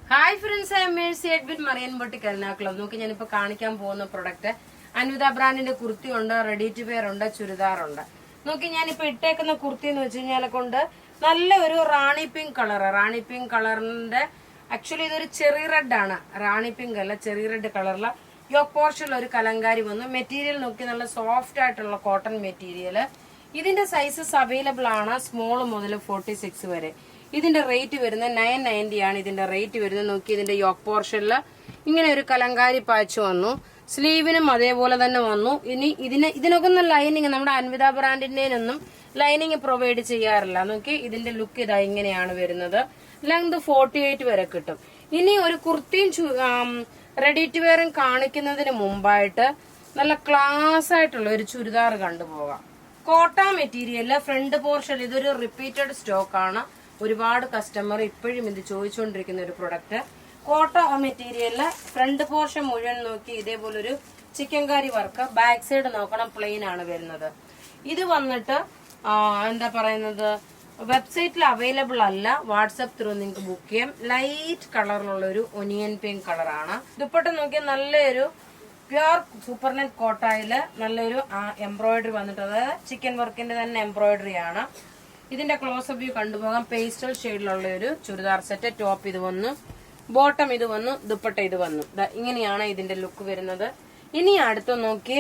Hi friends, I M Mercy Edwin marine boutique Ernakulam. നോക്കി ഞാനിപ്പോ കാണിക്കാൻ പോകുന്ന പ്രൊഡക്റ്റ് അൻവിത ബ്രാൻഡിന്റെ കുർത്തി ഉണ്ട്, റെഡി ടു വെയർ ഉണ്ട്, ചുരിദാറുണ്ട്. നോക്കി ഞാനിപ്പോ ഇട്ടേക്കുന്ന കുർത്തി എന്ന് വെച്ച് കഴിഞ്ഞാൽ കൊണ്ട് നല്ല ഒരു റാണി പിങ്ക് കളറിന്റെ ആക്ച്വലി ഇതൊരു ചെറി റെഡ് ആണ്, റാണി പിങ്ക് അല്ല, ചെറി റെഡ് കളറിലെ യോക്ക് പോർഷനിൽ ഒരു കലങ്കാരി വന്നു. മെറ്റീരിയൽ നോക്കി നല്ല സോഫ്റ്റ് ആയിട്ടുള്ള കോട്ടൺ മെറ്റീരിയൽ. ഇതിന്റെ സൈസസ് അവൈലബിൾ ആണ്, സ്മോൾ മുതൽ 46 വരെ. ഇതിന്റെ റേറ്റ് വരുന്നത് 990 ആണ്. ഇതിന്റെ റേറ്റ് വരുന്നത് നോക്കി, ഇതിന്റെ യോക്ക് പോർഷനിൽ ഇങ്ങനെ ഒരു കലങ്കാരി പാച്ച് വന്നു, സ്ലീവിനും അതേപോലെ തന്നെ വന്നു. ഇനി ഇതിനൊക്കെ ഒന്നും ലൈനിങ് നമ്മുടെ അൻവിത ബ്രാൻഡിന്റെയൊന്നും ലൈനിങ് പ്രൊവൈഡ് ചെയ്യാറില്ല. നോക്കി ഇതിന്റെ ലുക്ക് ഇതാ ഇങ്ങനെയാണ് വരുന്നത്. ലെങ്ത് 48 വരെ കിട്ടും. ഇനി ഒരു കുർത്തിയും റെഡി ടു വെയറും കാണിക്കുന്നതിന് മുമ്പായിട്ട് നല്ല ക്ലാസ് ആയിട്ടുള്ള ഒരു ചുരിദാർ കണ്ടുപോകാം. കോട്ട മെറ്റീരിയല് ഫ്രണ്ട് പോർഷൻ, ഇതൊരു റിപ്പീറ്റഡ് സ്റ്റോക്ക് ആണ്. ഒരുപാട് കസ്റ്റമർ ഇപ്പോഴും ഇത് ചോദിച്ചുകൊണ്ടിരിക്കുന്ന ഒരു പ്രൊഡക്റ്റ്. കോട്ട മെറ്റീരിയലില് ഫ്രണ്ട് പോർഷൻ മുഴുവൻ നോക്കി ഇതേപോലെ ഒരു ചിക്കൻകാരി വർക്ക്. ബാക്ക് സൈഡ് നോക്കണം, പ്ലെയിൻ ആണ് വരുന്നത്. ഇത് വന്നിട്ട് എന്താ പറയുന്നത്, വെബ്സൈറ്റിൽ അവൈലബിൾ അല്ല, വാട്സപ്പ് ത്രൂ നിങ്ങൾക്ക് ബുക്ക് ചെയ്യാം. ലൈറ്റ് കളറിലുള്ള ഒരു ഒനിയൻ പിങ്ക് കളറാണ്. ദുപ്പട്ട നോക്കിയാൽ നല്ലൊരു പ്യുർ സൂപ്പർനെറ്റ് കോട്ടായില് നല്ലൊരു എംബ്രോയിഡറി വന്നിട്ട്, അതായത് ചിക്കൻ വർക്കിന്റെ തന്നെ എംബ്രോയിഡറി ആണ്. ഇതിന്റെ ക്ലോസപ്പ് വ്യൂ കണ്ടുപോകാം. പേസ്റ്റൽ ഷെയ്ഡിലുള്ള ഒരു ചുരിദാർ സെറ്റ്. ടോപ്പ് ഇത് വന്നു, ബോട്ടം ഇത് വന്നു, ദുപ്പട്ട ഇത് വന്നു. ഇങ്ങനെയാണ് ഇതിന്റെ ലുക്ക് വരുന്നത്. ഇനി അടുത്ത് നോക്കി,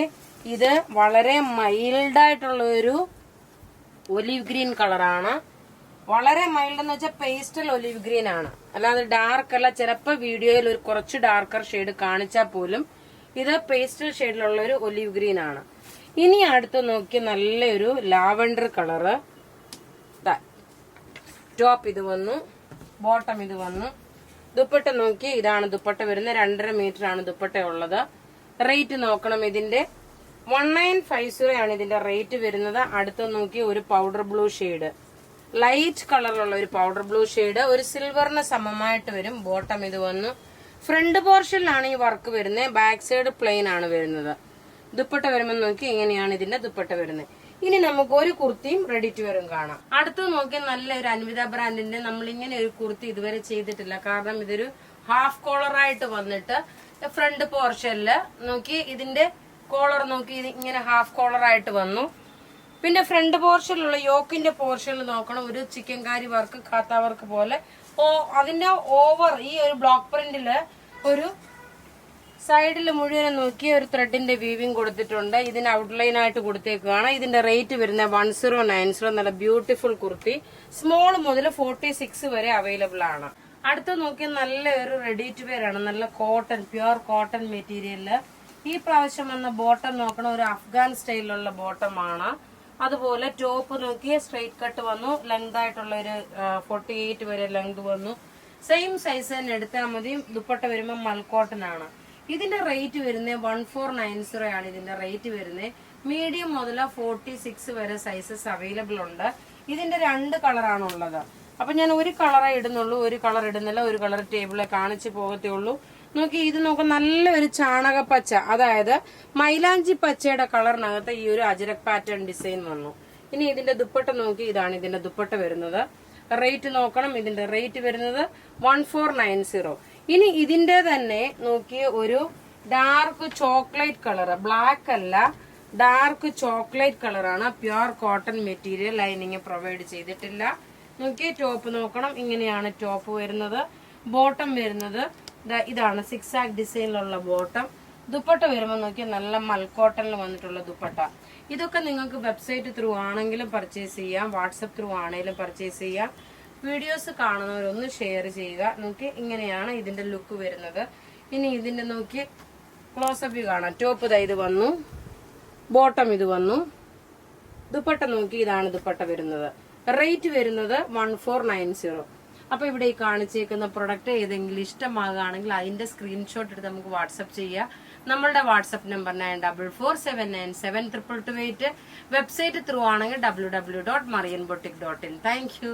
ഇത് വളരെ മൈൽഡ് ആയിട്ടുള്ള ഒരു ഒലിവ് ഗ്രീൻ കളറാണ്. വളരെ മൈൽഡ് എന്ന് വെച്ചാൽ പേസ്റ്റൽ ഒലിവ് ഗ്രീൻ ആണ്, അല്ലാതെ ഡാർക്ക് അല്ല. ചിലപ്പോ വീഡിയോയിൽ ഒരു കുറച്ച് ഡാർക്കർ ഷെയ്ഡ് കാണിച്ചാൽ പോലും ഇത് പേസ്റ്റൽ ഷെയ്ഡിലുള്ള ഒരു ഒലിവ് ഗ്രീൻ ആണ്. ഇനി അടുത്ത് നോക്കി, നല്ലൊരു ലാവൻഡർ കളറ്. ടോപ്പ് ഇത് വന്നു, ബോട്ടം ഇത് വന്നു. ദുപ്പട്ട നോക്കി, ഇതാണ് ദുപ്പട്ട വരുന്നത്. 2.5 മീറ്റർ ആണ് ദുപ്പട്ട ഉള്ളത്. റേറ്റ് നോക്കണം, ഇതിന്റെ 1950 ആണ് ഇതിന്റെ റേറ്റ് വരുന്നത്. അടുത്ത് നോക്കി, ഒരു പൗഡർ ബ്ലൂ ഷെയ്ഡ്, ലൈറ്റ് കളറിലുള്ള ഒരു പൗഡർ ബ്ലൂ ഷെയ്ഡ്, ഒരു സിൽവറിന് സമമായിട്ട് വരും. ബോട്ടം ഇത് വന്നു. ഫ്രണ്ട് പോർഷനിലാണ് ഈ വർക്ക് വരുന്നത്. ബാക്ക് സൈഡ് പ്ലെയിൻ ആണ് വരുന്നത്. ദുപ്പട്ട വരുമ്പോൾ നോക്കി, ഇങ്ങനെയാണ് ഇതിന്റെ ദുപ്പട്ട വരുന്നത്. ഇനി നമുക്ക് ഒരു കുർത്തിയും റെഡി ടു വെയറും കാണാം. അടുത്ത് നോക്കി, നല്ലൊരു അൻവിത ബ്രാൻഡിന്റെ നമ്മൾ ഇങ്ങനെ ഒരു കുർത്തി ഇതുവരെ ചെയ്തിട്ടില്ല. കാരണം ഇതൊരു ഹാഫ് കോളർ ആയിട്ട് വന്നിട്ട് ഫ്രണ്ട് പോർഷനില് നോക്കി, ഇതിന്റെ കോളർ നോക്കി ഇങ്ങനെ ഹാഫ് കോളർ ആയിട്ട് വന്നു. പിന്നെ ഫ്രണ്ട് പോർഷനിലുള്ള യോക്കിന്റെ പോർഷനിൽ നോക്കണം, ഒരു ചിക്കൻകാരി വർക്ക്, ഖാത്ത വർക്ക് പോലെ. അതിന്റെ ഓവർ ഈ ഒരു ബ്ലോക്ക് പ്രിന്റില് ഒരു സൈഡിൽ മുഴുവൻ നോക്കി ഒരു ത്രെഡിന്റെ വീവിംഗ് കൊടുത്തിട്ടുണ്ട്. ഇതിന് ഔട്ട്ലൈൻ ആയിട്ട് കൊടുത്തേക്കുകയാണ്. ഇതിന്റെ റേറ്റ് വരുന്നത് 1090. നല്ല ബ്യൂട്ടിഫുൾ കുർത്തി, സ്മോൾ മുതൽ 46 വരെ അവൈലബിൾ ആണ്. അടുത്ത് നോക്കിയാൽ നല്ലൊരു റെഡി ടു വെയർ ആണ്. നല്ല കോട്ടൺ, പ്യുർ കോട്ടൺ മെറ്റീരിയലില് ഈ പ്രാവശ്യം വന്ന ബോട്ടം നോക്കണം, ഒരു അഫ്ഗാൻ സ്റ്റൈലിലുള്ള ബോട്ടം ആണ്. അതുപോലെ ടോപ്പ് നോക്കിയ സ്ട്രെയിറ്റ് കട്ട് വന്നു, ലെങ്ത് ആയിട്ടുള്ള ഒരു 48 വരെ ലെങ്ത് വന്നു. സെയിം സൈസ് തന്നെ എടുത്താൽ മതി. ദുപ്പട്ട വരുമ്പോൾ മൽക്കോട്ടൺ ആണ്. ഇതിന്റെ റേറ്റ് വരുന്നത് 1490 ആണ്. ഇതിന്റെ റേറ്റ് വരുന്നത് മീഡിയം മുതൽ 46 വരെ സൈസസ് അവൈലബിൾ ഉണ്ട്. ഇതിന്റെ 2 കളറാണ് ഉള്ളത്. അപ്പൊ ഞാൻ ഒരു കളറേ ഇടുന്നുള്ളൂ, ഒരു കളർ ഇടുന്നില്ല. ഒരു കളർ ടേബിളെ കാണിച്ച് പോകത്തേ ഉള്ളൂ. നോക്കി, ഇത് നോക്കാം, നല്ലൊരു ചാണകപ്പച്ച, അതായത് മൈലാഞ്ചി പച്ചയുടെ കളറിനകത്ത് ഈ ഒരു അജരക് പാറ്റേൺ ഡിസൈൻ വന്നു. ഇനി ഇതിന്റെ ദുപ്പട്ട നോക്കി, ഇതാണ് ഇതിന്റെ ദുപ്പട്ട വരുന്നത്. റേറ്റ് നോക്കണം, ഇതിന്റെ റേറ്റ് വരുന്നത് 1490. ഇനി ഇതിന്റെ തന്നെ നോക്കി, ഒരു ഡാർക്ക് ചോക്ലേറ്റ് കളർ, ബ്ലാക്ക് അല്ല, ഡാർക്ക് ചോക്ലേറ്റ് കളറാണ്. Pure cotton material, lining provide ചെയ്തിട്ടില്ല. നോക്കി, ടോപ്പ് നോക്കണം, ഇങ്ങനെയാണ് ടോപ്പ് വരുന്നത്. ബോട്ടം വരുന്നത് ഇതാണ്, സിക്സാക് ഡിസൈനിലുള്ള ബോട്ടം. ദുപ്പട്ട വരുമ്പോൾ നോക്കി, നല്ല മൽക്കോട്ടണിൽ വന്നിട്ടുള്ള ദുപ്പട്ട. ഇതൊക്കെ നിങ്ങൾക്ക് വെബ്സൈറ്റ് ത്രൂ ആണെങ്കിലും പർച്ചേസ് ചെയ്യാം, വാട്സപ്പ് ത്രൂ ആണെങ്കിലും പർച്ചേസ് ചെയ്യാം. വീഡിയോസ് കാണുന്നവരൊന്ന് ഷെയർ ചെയ്യുക. നോക്കി, ഇങ്ങനെയാണ് ഇതിന്റെ ലുക്ക് വരുന്നത്. ഇനി ഇതിന്റെ നോക്കി ക്ലോസപ്പ് വ്യൂ കാണാം. ടോപ്പ് ഇത് വന്നു, ബോട്ടം ഇത് വന്നു, ദുപ്പട്ട നോക്കി, ഇതാണ് ദുപ്പട്ട വരുന്നത്. റേറ്റ് വരുന്നത് 1490. അപ്പൊ ഇവിടെ ഈ കാണിച്ചേക്കുന്ന പ്രൊഡക്റ്റ് ഏതെങ്കിലും ഇഷ്ടമാകുകയാണെങ്കിൽ അതിന്റെ സ്ക്രീൻഷോട്ട് എടുത്ത് നമുക്ക് വാട്സപ്പ് ചെയ്യാം. നമ്മളുടെ വാട്സപ്പ് നമ്പർ 9447972228. വെബ്സൈറ്റ് ത്രൂ ആണെങ്കിൽ www.marianboutique.in. Thank you.